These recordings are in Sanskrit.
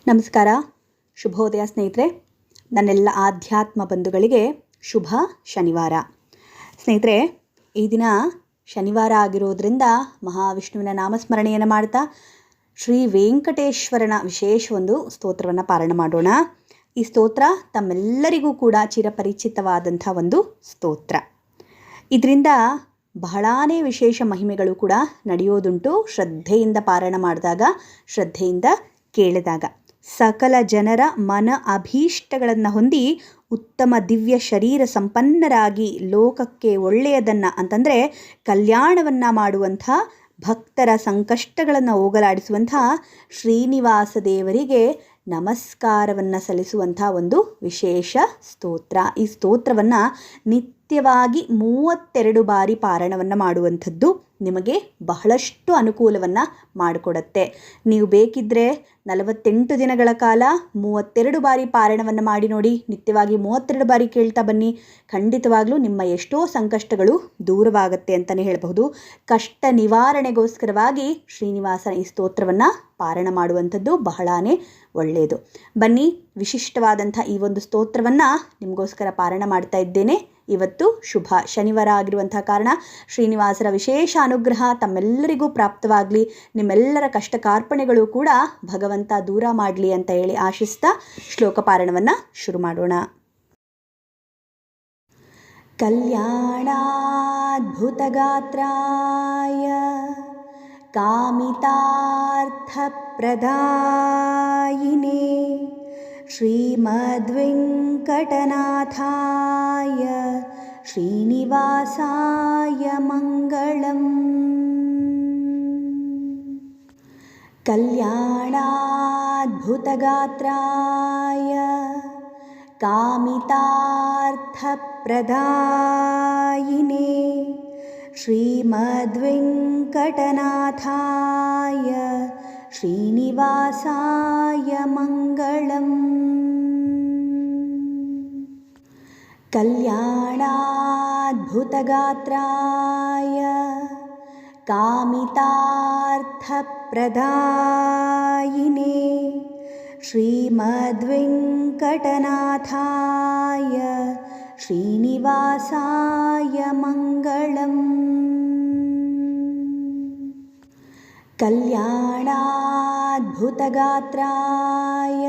ನಮಸ್ಕಾರ, ಶುಭೋದಯ ಸ್ನೇಹಿತರೆ. ನನ್ನೆಲ್ಲ ಆಧ್ಯಾತ್ಮ ಬಂಧುಗಳಿಗೆ ಶುಭ ಶನಿವಾರ. ಸ್ನೇಹಿತರೆ, ಈ ದಿನ ಶನಿವಾರ ಆಗಿರೋದ್ರಿಂದ ಮಹಾವಿಷ್ಣುವಿನ ನಾಮಸ್ಮರಣೆಯನ್ನು ಮಾಡ್ತಾ ಶ್ರೀ ವೆಂಕಟೇಶ್ವರನ ವಿಶೇಷ ಒಂದು ಸ್ತೋತ್ರವನ್ನು ಪಾರಾಯಣ ಮಾಡೋಣ. ಈ ಸ್ತೋತ್ರ ತಮ್ಮೆಲ್ಲರಿಗೂ ಕೂಡ ಚಿರಪರಿಚಿತವಾದಂಥ ಒಂದು ಸ್ತೋತ್ರ. ಇದರಿಂದ ಬಹಳಾನೇ ವಿಶೇಷ ಮಹಿಮೆಗಳು ಕೂಡ ನಡೆಯೋದುಂಟು. ಶ್ರದ್ಧೆಯಿಂದ ಪಾರಾಯಣ ಮಾಡಿದಾಗ, ಶ್ರದ್ಧೆಯಿಂದ ಕೇಳಿದಾಗ ಸಕಲ ಜನರ ಮನ ಅಭೀಷ್ಟಗಳನ್ನು ಹೊಂದಿ ಉತ್ತಮ ದಿವ್ಯ ಶರೀರ ಸಂಪನ್ನರಾಗಿ ಲೋಕಕ್ಕೆ ಒಳ್ಳೆಯದನ್ನು ಅಂತಂದರೆ ಕಲ್ಯಾಣವನ್ನು ಮಾಡುವಂಥ, ಭಕ್ತರ ಸಂಕಷ್ಟಗಳನ್ನು ಹೋಗಲಾಡಿಸುವಂಥ ಶ್ರೀನಿವಾಸ ದೇವರಿಗೆ ನಮಸ್ಕಾರವನ್ನು ಸಲ್ಲಿಸುವಂಥ ಒಂದು ವಿಶೇಷ ಸ್ತೋತ್ರ. ಈ ಸ್ತೋತ್ರವನ್ನು ನಿತ್ಯವಾಗಿ 32 ಬಾರಿ ಪಾರಾಯಣವನ್ನು ಮಾಡುವಂಥದ್ದು ನಿಮಗೆ ಬಹಳಷ್ಟು ಅನುಕೂಲವನ್ನು ಮಾಡಿಕೊಡುತ್ತೆ. ನೀವು ಬೇಕಿದ್ದರೆ 48 ದಿನಗಳ ಕಾಲ 32 ಬಾರಿ ಪಾರಾಯಣವನ್ನು ಮಾಡಿ ನೋಡಿ. ನಿತ್ಯವಾಗಿ 32 ಬಾರಿ ಕೇಳ್ತಾ ಬನ್ನಿ. ಖಂಡಿತವಾಗ್ಲೂ ನಿಮ್ಮ ಎಷ್ಟೋ ಸಂಕಷ್ಟಗಳು ದೂರವಾಗುತ್ತೆ ಅಂತಲೇ ಹೇಳಬಹುದು. ಕಷ್ಟ ನಿವಾರಣೆಗೋಸ್ಕರವಾಗಿ ಶ್ರೀನಿವಾಸನ ಈ ಸ್ತೋತ್ರವನ್ನು ಪಾರಾಯಣ ಮಾಡುವಂಥದ್ದು ಬಹಳಾನೇ ಒಳ್ಳೆಯದು. ಬನ್ನಿ, ವಿಶಿಷ್ಟವಾದಂಥ ಈ ಒಂದು ಸ್ತೋತ್ರವನ್ನು ನಿಮಗೋಸ್ಕರ ಪಾರಾಯಣ ಮಾಡ್ತಾ ಇದ್ದೇನೆ. ಇವತ್ತು ಶುಭ ಶನಿವಾರ ಆಗಿರುವಂಥ ಕಾರಣ ಶ್ರೀನಿವಾಸರ ವಿಶೇಷ ಅನುಗ್ರಹ ತಮ್ಮೆಲ್ಲರಿಗೂ ಪ್ರಾಪ್ತವಾಗಲಿ, ನಿಮ್ಮೆಲ್ಲರ ಕಷ್ಟ ಕಾರ್ಪಣೆಗಳು ಕೂಡ ಭಗವಂತ ದೂರ ಮಾಡಲಿ ಅಂತ ಹೇಳಿ ಆಶಿಸ್ತಾ ಶ್ಲೋಕ ಪಾರಾಯಣವನ್ನು ಶುರು ಮಾಡೋಣ. ಕಲ್ಯಾಣಾದ್ಭುತಗಾತ್ರಾಯ ಕಾಮಿತಾರ್ಥಪ್ರದಾಯಿನೇ ಶ್ರೀಮದ್ವೆಂಕಟನಾಥಾಯ ಶ್ರೀನಿವಾಸಾಯ ಮಂಗಳಂ. ಕಲ್ಯಾಣಾದ್ಭುತಗಾತ್ರಾಯ ಕಾಮಿತಾರ್ಥಪ್ರದಾಯಿನೇ ಶ್ರೀಮದ್ವೆಂಕಟನಾಥಾಯ ಶ್ರೀನಿವಾಸಾಯ ಮಂಗಳಂ. ಕಲ್ಯಾಣಾದ್ಭುತಗಾತ್ರಾಯ ಕಾಮಿತಾರ್ಥಪ್ರದಾಯಿನೇ ಶ್ರೀಮದ್ವೆಂಕಟನಾಥಾಯ ಶ್ರೀನಿವಾಸಾಯ ಮಂಗಳಂ. ಕಲ್ಯಾಣಾದ್ಭುತಗಾತ್ರಾಯ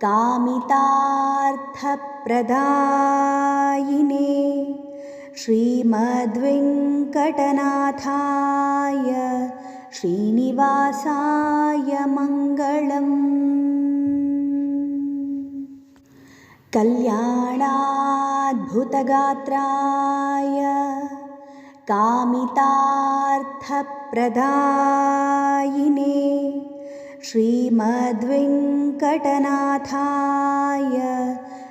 ಕಾಮಿತಾರ್ಥಪ್ರದಾಯಿನೇ ಶ್ರೀಮದ್ವೆಂಕಟನಾಥಾಯ ಶ್ರೀನಿವಾಸಾಯ ಮಂಗಳಂ. ಕಲ್ಯಾಣಾದ್ಭುತಗಾತ್ರಾಯ ಕಾಮಿತಾರ್ಥಪ್ರದಾಯಿನೇ ಶ್ರೀಮದ್ವೆಂಕಟನಾಥಾಯ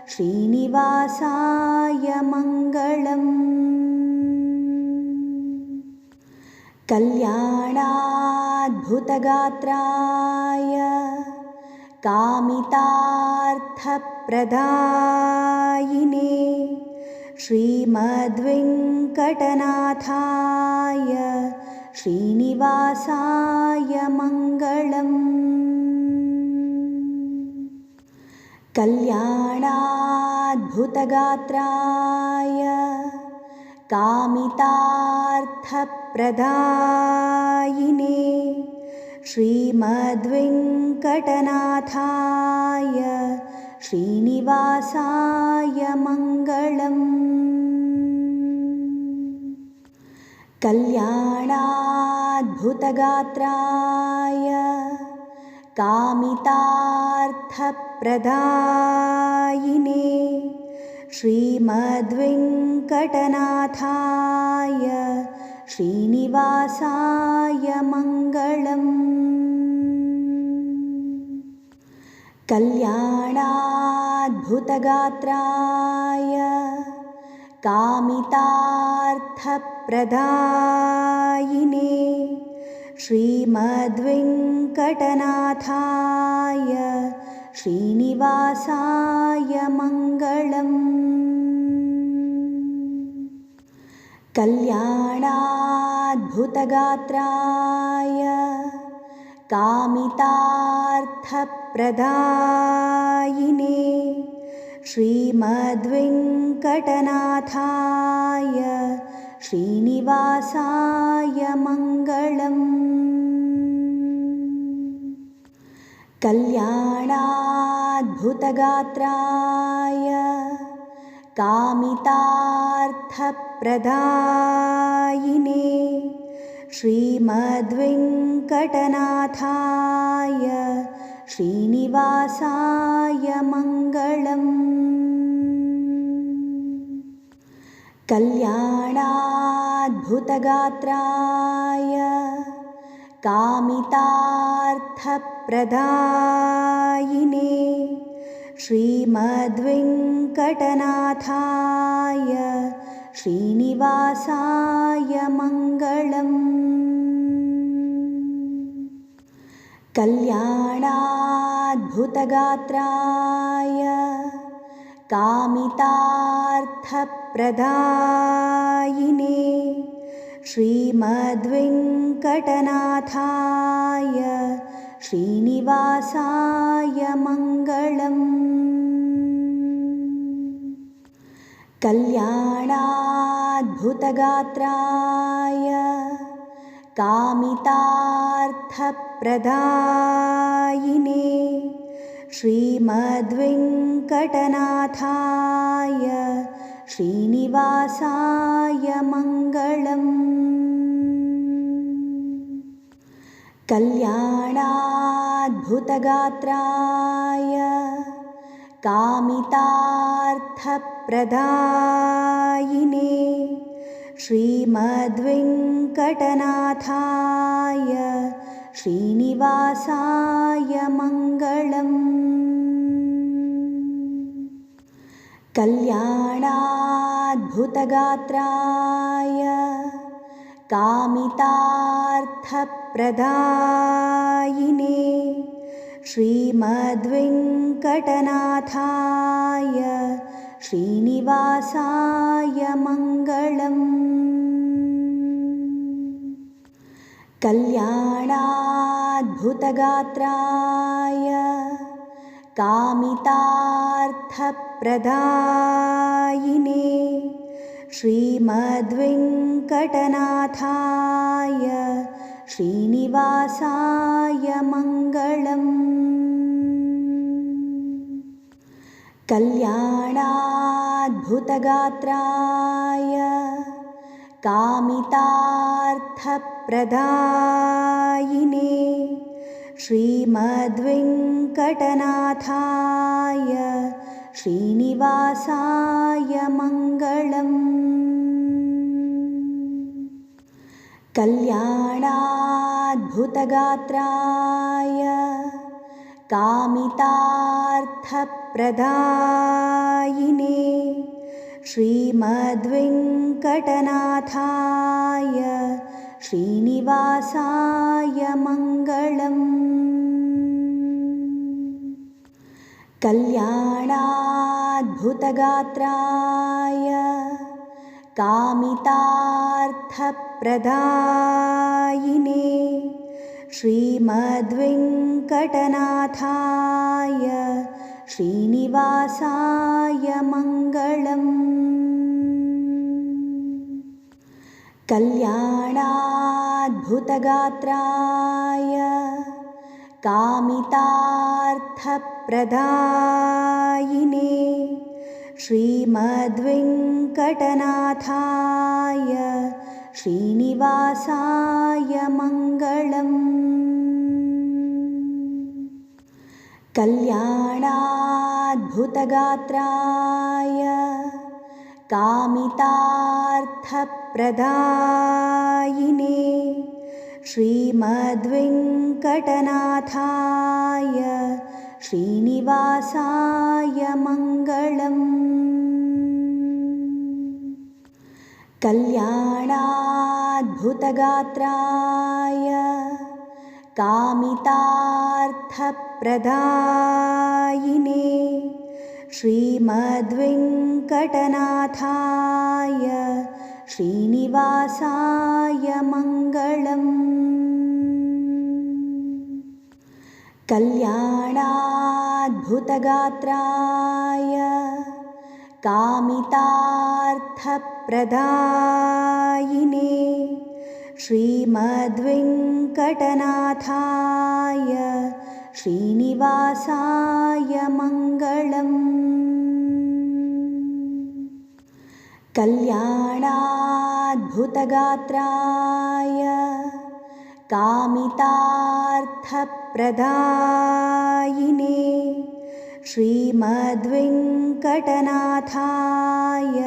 ಶ್ರೀನಿವಾಸಾಯ ಮಂಗಳಂ. ಕಲ್ಯಾಣಾದ್ಭುತಗಾತ್ರಾಯ ಕಾಮಿತಾರ್ಥಪ್ರದಾಯಿನೇ ಶ್ರೀಮದ್ವೆಂಕಟನಾಥಾಯ ಶ್ರೀನಿವಾಸಾಯ ಮಂಗಳಂ. ಕಲ್ಯಾಣಾದ್ಭುತಗಾತ್ರಾಯ ಕಾಮಿತಾರ್ಥಪ್ರದಾಯಿನೇ ಶ್ರೀಮದ್ವೆಂಕಟನಾಥಾಯ ಶ್ರೀನಿವಾಸಾಯ ಮಂಗಳಂ. ಕಲ್ಯಾಣಾದ್ಭುತಗಾತ್ರಾಯ ಕಾಮಿತಾರ್ಥಪ್ರದಾಯಿನೇ ಶ್ರೀಮದ್ವೆಂಕಟನಾಥಾಯ ಶ್ರೀನಿವಾಸಾಯ ಮಂಗಳಂ. ಕಲ್ಯಾಣಾದ್ಭುತಗಾತ್ರಾಯ ಕಾಮಿತಾರ್ಥಪ್ರದಾಯಿನೇ ಶ್ರೀಮದ್ವೆಂಕಟನಾಥಾಯ ಶ್ರೀನಿವಾಸಾಯ ಮಂಗಳಂ. ಕಲ್ಯಾಣಾದ್ಭುತಗಾತ್ರಾಯ कामितार्थप्रदायिने श्रीमद्वेङ्कटनाथाय श्रीनिवासाय मङ्गलम्। कल्याणाद्भुतगात्राय कामितार्थप्रदायिने श्रीमद्वेङ्कटनाथाय श्रीनिवासाय मङ्गलम्। कल्याणाद्भुतगात्राय कामितार्थप्रदायिने श्रीमद्वेङ्कटनाथाय श्रीनिवासाय मङ्गलम्। कल्याणाद्भुतगात्राय कामितार्थप्रदायिने श्रीमद्वेङ्कटनाथाय श्रीनिवासाय मङ्गलम्। कल्याणाद्भुतगात्राय कामितार्थप्रदायिने श्रीमद्वेङ्कटनाथाय श्रीनिवासाय मङ्गलम्। कल्याणाद्भुतगात्राय कामितार्थप्रदायिने श्रीमद्वेङ्कटनाथाय श्रीनिवासाय मङ्गलम्। कल्याणाद्भुतगात्राय कामितार्थप्रदायिने श्रीमद्वेङ्कटनाथाय श्रीनिवासाय मङ्गलम्। कल्याणाद्भुतगात्राय कामितार्थप्रदायिने श्रीमद्वेङ्कटनाथाय श्रीनिवासाय मङ्गलम्। कल्याणाद्भुतगात्राय कामितार्थप्रदायिने श्रीमद्वेङ्कटनाथाय श्रीनिवासाय मङ्गलम्। कल्याणाद्भुतगात्राय कामितार्थप्रदायिने श्रीमद्वेङ्कटनाथाय श्रीनिवासाय मङ्गलम्। कल्याणाद्भुतगात्राय कामितार्थप्रदायिने श्रीमद्वेङ्कटनाथाय श्रीनिवासाय मङ्गलम्। कल्याणाद्भुतगात्राय कामितार्थप्रदायिने श्रीमद्वेङ्कटनाथाय श्रीनिवासाय मङ्गलम्। कल्याणाद्भुतगात्राय कामितार्थप्रदायिने श्रीमद्वेङ्कटनाथाय श्रीनिवासाय मङ्गलम्। कल्याणाद्भुतगात्राय कामितार्थप्रदायिने श्रीमद्वेङ्कटनाथाय श्रीनिवासाय मङ्गलम्। कल्याणाद्भुतगात्राय कामितार्थप्रदायिने श्रीमद्वेङ्कटनाथाय श्रीनिवासाय मङ्गलम्। कल्याणाद्भुतगात्राय कामितार्थप्रदायिने श्रीमद्वेङ्कटनाथाय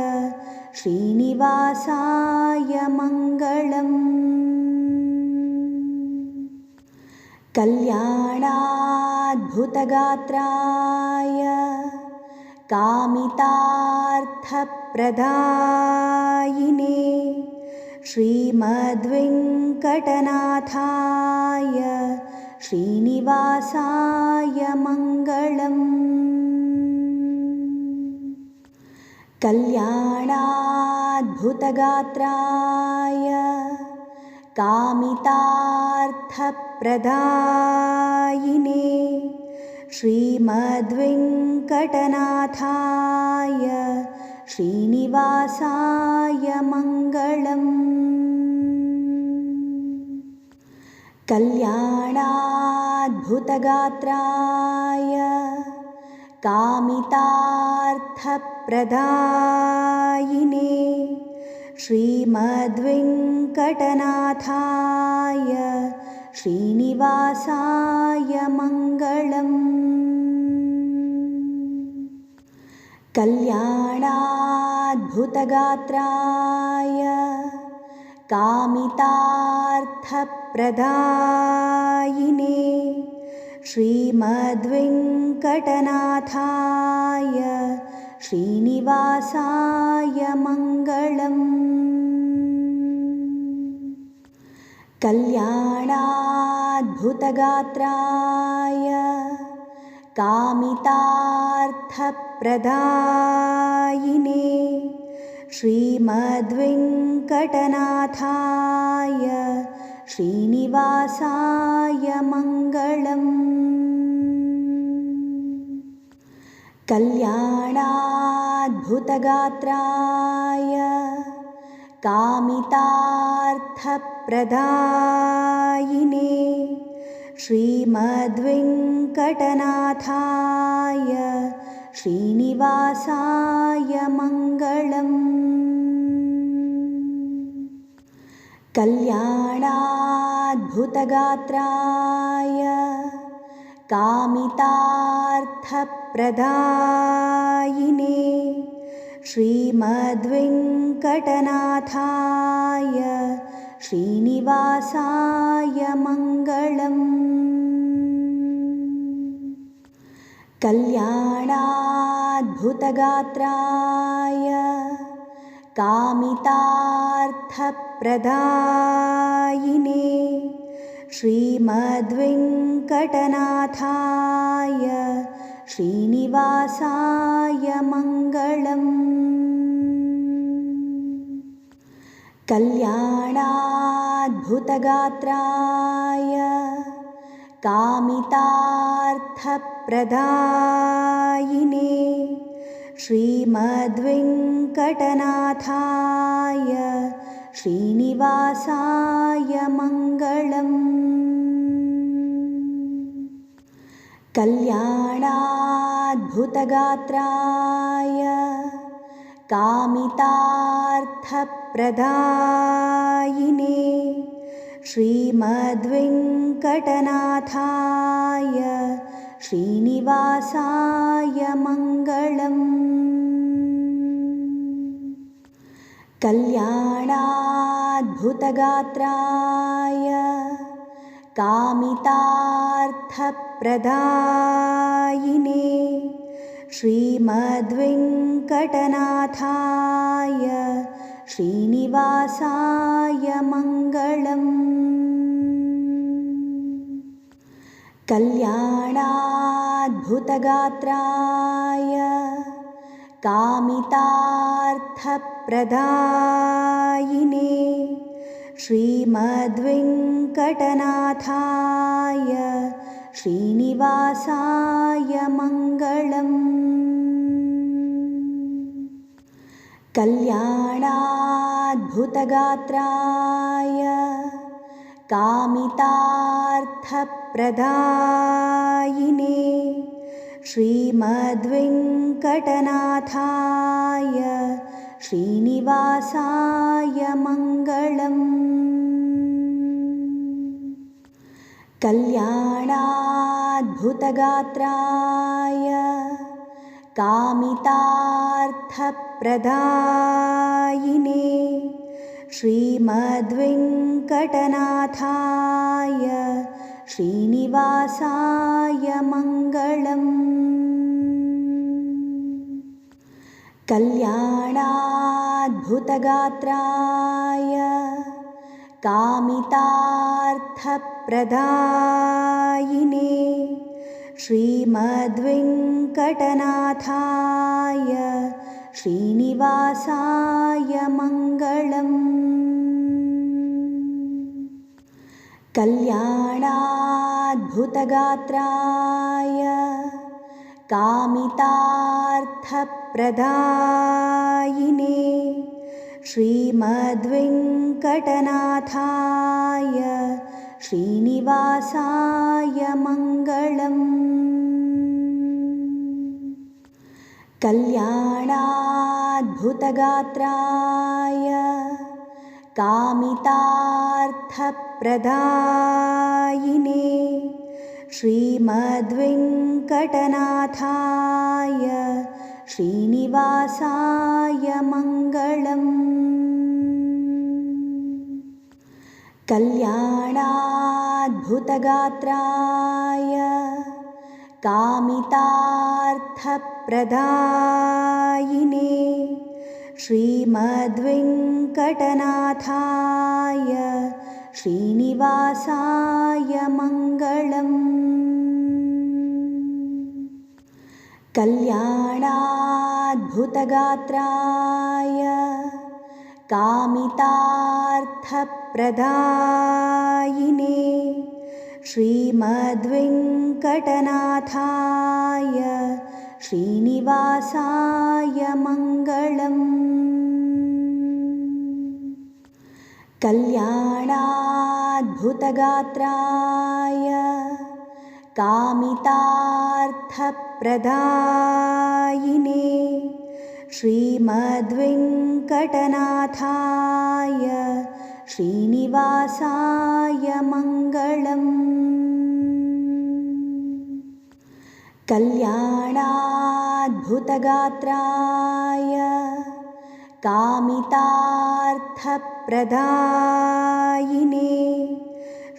श्रीनिवासाय मङ्गलम्। कल्याणाद्भुतगात्राय कामितार्थप्रदायिने श्रीमद्वेङ्कटनाथाय श्रीनिवासाय मङ्गलम्। कल्याणाद्भुतगात्राय कामितार्थप्रदायिने श्रीमद्वेङ्कटनाथाय श्रीनिवासाय मङ्गलम्। कल्याणाद्भुतगात्राय कामितार्थप्रदायिने श्रीमद्वेङ्कटनाथाय श्रीनिवासाय मङ्गलम्। कल्याणाद्भुतगात्राय कामितार्थप्रदायिने श्रीमद्वेङ्कटनाथाय श्रीनिवासाय मङ्गलम्। कल्याणाद्भुतगात्राय कामितार्थप्रदायिने श्रीमद्वेङ्कटनाथाय श्रीनिवासाय मङ्गलम्। कल्याणाद्भुतगात्राय कामितार्थप्रदायिने श्रीमद्वेङ्कटनाथाय श्रीनिवासाय मङ्गलम्। कल्याणाद्भुतगात्राय कामितार्थप्रदायिने श्रीमद्वेङ्कटनाथाय श्रीनिवासाय मङ्गलम्। कल्याणाद्भुतगात्राय कामितार्थप्रदायिने श्रीमद्वेङ्कटनाथाय श्रीनिवासाय मङ्गलम्। कल्याणाद्भुतगात्राय कामितार्थप्रदायिने श्रीमद्वेङ्कटनाथाय श्रीनिवासाय मङ्गलम्। कल्याणाद्भुतगात्राय कामितार्थप्रदायिने श्रीमद्वेङ्कटनाथाय श्रीनिवासाय मङ्गलम्। कल्याणाद्भुतगात्राय कामितार्थप्रदायिने श्रीमद्वेङ्कटनाथाय श्रीनिवासाय मङ्गलम्। कल्याणाद्भुतगात्राय कामितार्थप्रदायिने श्रीमद्वेङ्कटनाथाय श्रीनिवासाय मङ्गलम्। कल्याणाद्भुतगात्राय कामितार्थप्रदायिने श्रीमद्वेङ्कटनाथाय श्रीनिवासाय मङ्गलम्। कल्याणाद्भुतगात्राय कामितार्थप्रदायिने श्रीमद्वेङ्कटनाथाय श्रीनिवासाय मङ्गलम्। कल्याणाद्भुतगात्राय कामितार्थप्रदायिने श्रीमद्वेङ्कटनाथाय श्रीनिवासाय मङ्गलम्। कल्याणाद्भुतगात्राय कामितार्थप्रदायिने श्रीमद्वेङ्कटनाथाय श्रीनिवासाय मङ्गलम्। कल्याणाद्भुतगात्राय कामितार्थप्रदायिने श्रीमद्वेङ्कटनाथाय श्रीनिवासाय मङ्गलम्। कल्याणाद्भुतगात्राय कामितार्थप्रदायिने श्रीमद्वेङ्कटनाथाय श्रीनिवासाय मङ्गलम्। कल्याणाद्भुतगात्राय कामितार्थप्रदायिने श्रीमद्वेङ्कटनाथाय श्रीनिवासाय मङ्गलम्। कल्याणाद्भुतगात्राय कामितार्थप्रदायिने श्रीमद्वेङ्कटनाथाय श्रीनिवासाय मङ्गलम्। कल्याणाद्भुतगात्राय कामितार्थप्रदायिने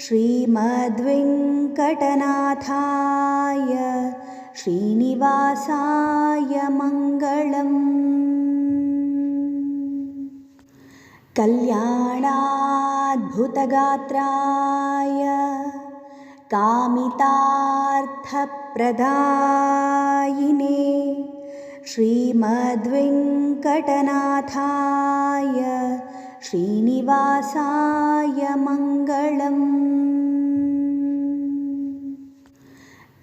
श्रीमद्वेङ्कटनाथाय श्रीनिवासाय मङ्गलम्। कल्याणाद्भुतगात्राय कामितार्थप्रदायिने श्रीमद्वेङ्कटनाथाय श्रीनिवासाय मङ्गलम्।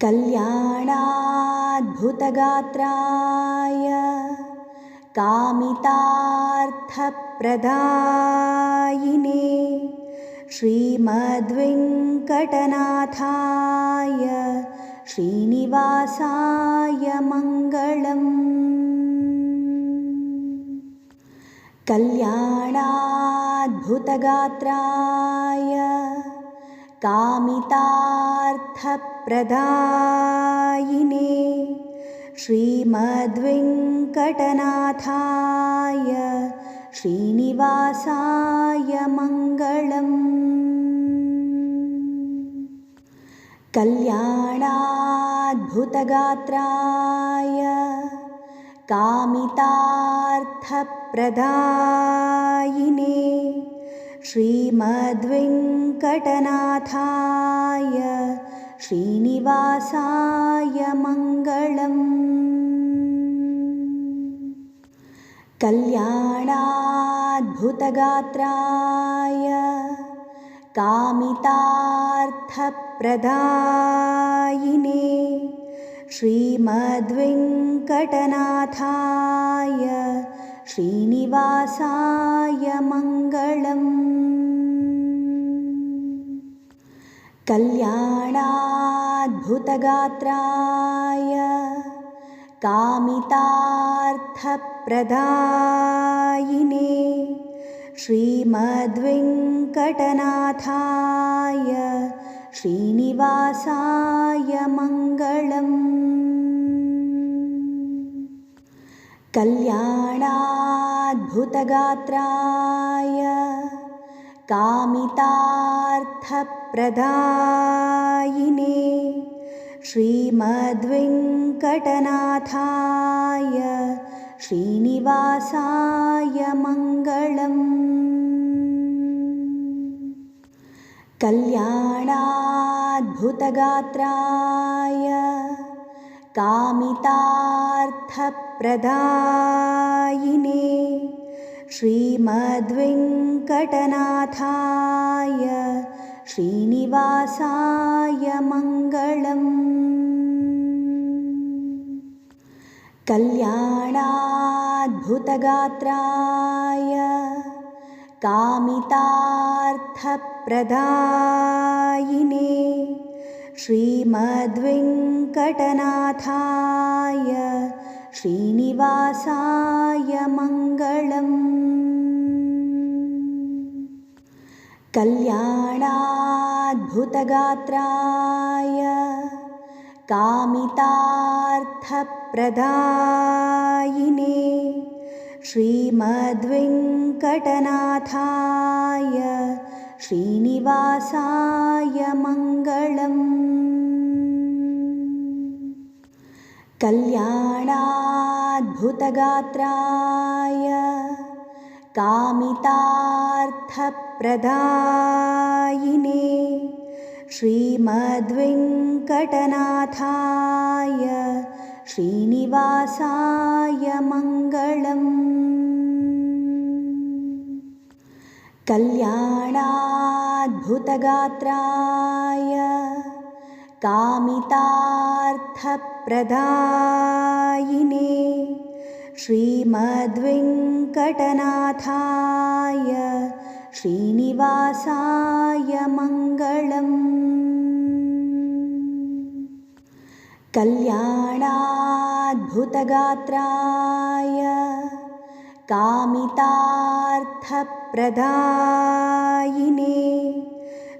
कल्याणाद्भुतगात्राय कामितार्थप्रदायिने श्रीमद्वेङ्कटनाथाय श्रीनिवासाय मङ्गलम्। कल्याणाद्भुतगात्राय कामितार्थप्रदायिने श्रीमद्वेङ्कटनाथाय श्रीनिवासाय मङ्गलम्। कल्याणाद्भुतगात्राय कामितार्थप्रदायिने श्रीमद्वेङ्कटनाथाय श्रीनिवासाय मङ्गलम्। कल्याणाद्भुतगात्राय कामितार्थप्रदायिने श्रीमद्वेङ्कटनाथाय श्रीनिवासाय मङ्गलम्। कल्याणाद्भुतगात्राय कामितार्थप्रदायिने श्रीमद्वेङ्कटनाथाय श्रीनिवासाय मङ्गलम्। कल्याणाद्भुतगात्राय कामितार्थप्रदायिने श्रीमद्वेङ्कटनाथाय श्रीनिवासाय मङ्गलम्। कल्याणाद्भुतगात्राय कामितार्थप्रदायिने श्रीमद्वेङ्कटनाथाय श्रीनिवासाय मङ्गलम्। कल्याणाद्भुतगात्राय कामितार्थप्रदायिने श्रीमद्वेङ्कटनाथाय श्रीनिवासाय मङ्गलम्। कल्याणाद्भुतगात्राय कामितार्थप्रदायिने श्रीमद्वेङ्कटनाथाय श्रीनिवासाय मङ्गलम्। कल्याणाद्भुतगात्राय कामितार्थप्रदायिने श्रीमद्वेङ्कटनाथाय श्रीनिवासाय मङ्गलम्। कल्याणाद्भुतगात्राय कामितार्थप्रदायिने श्रीमद्वेङ्कटनाथाय श्रीनिवासाय मङ्गलम्। कल्याणाद्भुतगात्राय कामितार्थप्रदायिने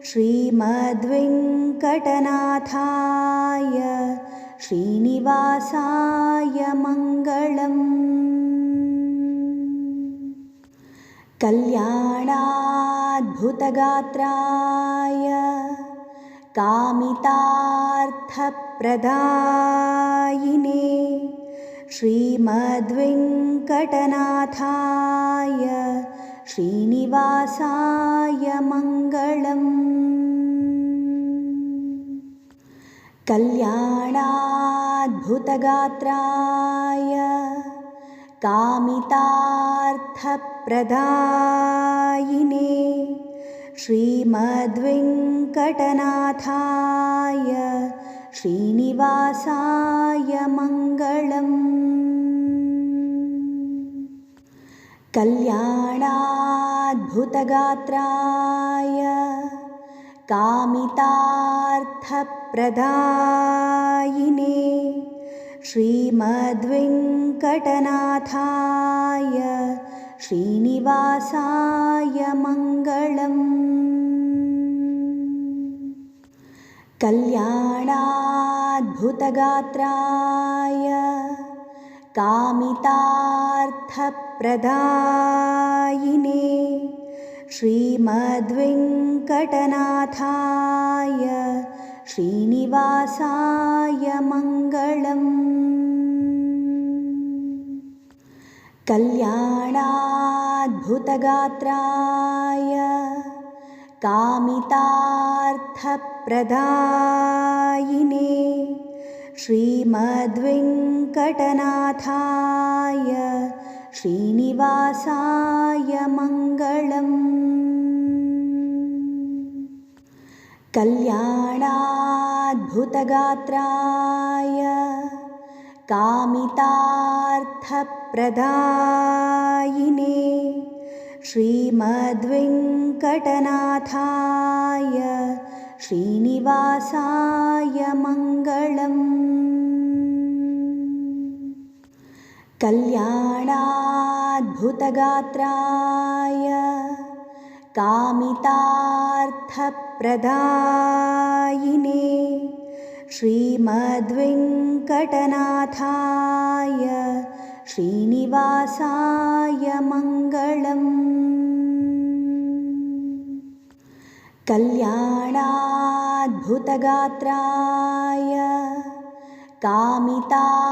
श्रीमद्वेङ्कटनाथाय श्रीनिवासाय मङ्गलम्। कल्याणाद्भुतगात्राय कामितार्थप्रदायिने श्रीमद्वेङ्कटनाथाय श्रीनिवासाय मङ्गलम्। कल्याणाद्भुतगात्राय कामितार्थप्रदायिने श्रीमद्वेङ्कटनाथाय श्रीनिवासाय मङ्गलम्। कल्याणाद्भुतगात्राय कामितार्थप्रदायिने श्रीमद्वेङ्कटनाथाय श्रीनिवासाय मङ्गलम्। कल्याणाद्भुतगात्राय कामितार्थप्रदायिने श्रीमद्वेङ्कटनाथाय श्रीनिवासाय मङ्गलम्। कल्याणाद्भुतगात्राय कामितार्थप्रदायिने श्रीमद्वेङ्कटनाथाय श्रीनिवासाय मङ्गलम्। कल्याणाद्भुतगात्राय कामितार्थप्रदायिने श्रीमद्वेङ्कटनाथाय श्रीनिवासाय मङ्गलम्। कल्याणाद्भुतगात्राय कामितार्थप्रदायिने श्रीमद्वेङ्कटनाथाय श्रीनिवासाय मङ्गलम्। कल्याणाद्भुतगात्राय कामितार्थप्रदायिने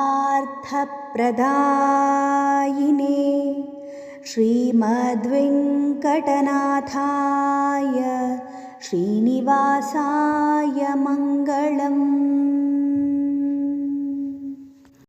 श्रीमद्वेङ्कटनाथाय श्रीनिवासाय मङ्गलम्।